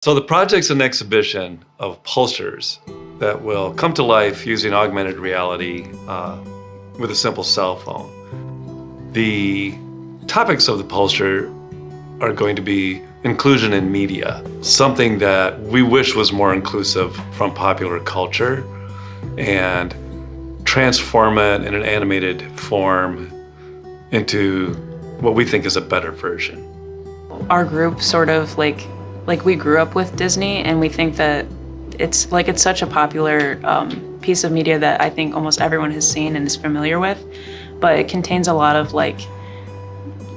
So the project's an exhibition of posters that will come to life using augmented reality with a simple cell phone. The topics of the poster are going to be inclusion in media, something that we wish was more inclusive from popular culture, and transform it in an animated form into what we think is a better version. Our group sort of like we grew up with Disney, and we think that it's such a popular piece of media that I think almost everyone has seen and is familiar with, but it contains a lot of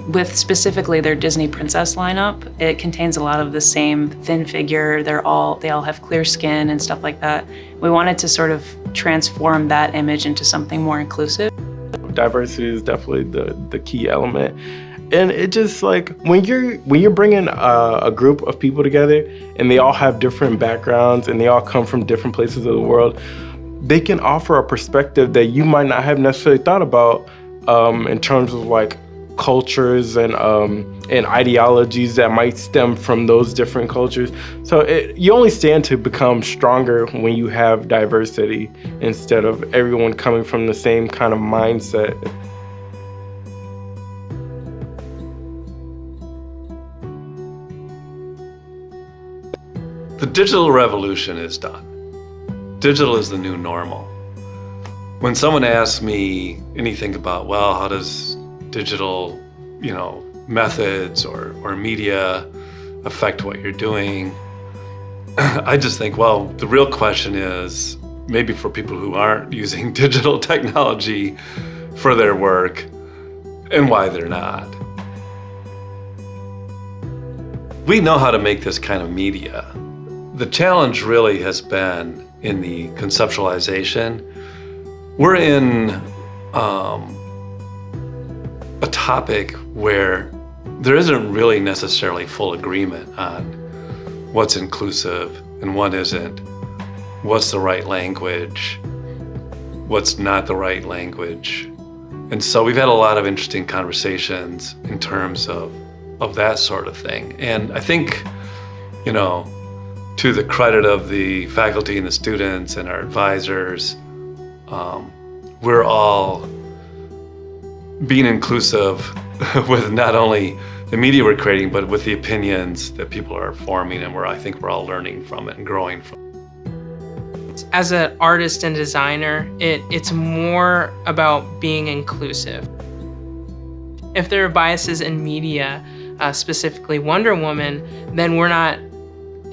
with specifically their Disney princess lineup, it contains a lot of the same thin figure. They all have clear skin and stuff like that. We wanted to sort of transform that image into something more inclusive. Diversity is definitely the key element. And it just when you're bringing a group of people together and they all have different backgrounds and they all come from different places of the world, they can offer a perspective that you might not have necessarily thought about in terms of cultures and ideologies that might stem from those different cultures. So you only stand to become stronger when you have diversity instead of everyone coming from the same kind of mindset. The digital revolution is done. Digital is the new normal. When someone asks me anything about, well, how does digital, methods or media affect what you're doing, I just think, well, the real question is maybe for people who aren't using digital technology for their work and why they're not. We know how to make this kind of media. The challenge really has been in the conceptualization. We're in a topic where there isn't really necessarily full agreement on what's inclusive and what isn't, what's the right language, what's not the right language. And so we've had a lot of interesting conversations in terms of that sort of thing. And I think, to the credit of the faculty and the students and our advisors, we're all being inclusive with not only the media we're creating, but with the opinions that people are forming, and I think we're all learning from it and growing from it. As an artist and designer, it's more about being inclusive. If there are biases in media, specifically Wonder Woman, then we're not,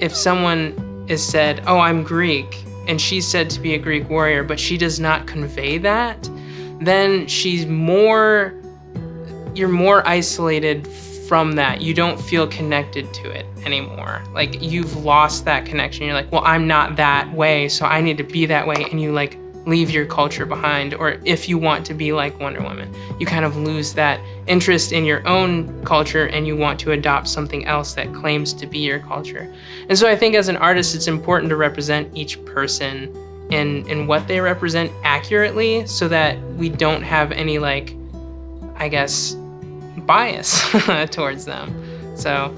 if someone is said, oh, I'm Greek, and she's said to be a Greek warrior, but she does not convey that, then you're more isolated from that. You don't feel connected to it anymore. You've lost that connection. You're well, I'm not that way, so I need to be that way, and you leave your culture behind. Or if you want to be like Wonder Woman, you kind of lose that interest in your own culture and you want to adopt something else that claims to be your culture. And so I think as an artist, it's important to represent each person in what they represent accurately, so that we don't have any bias towards them. So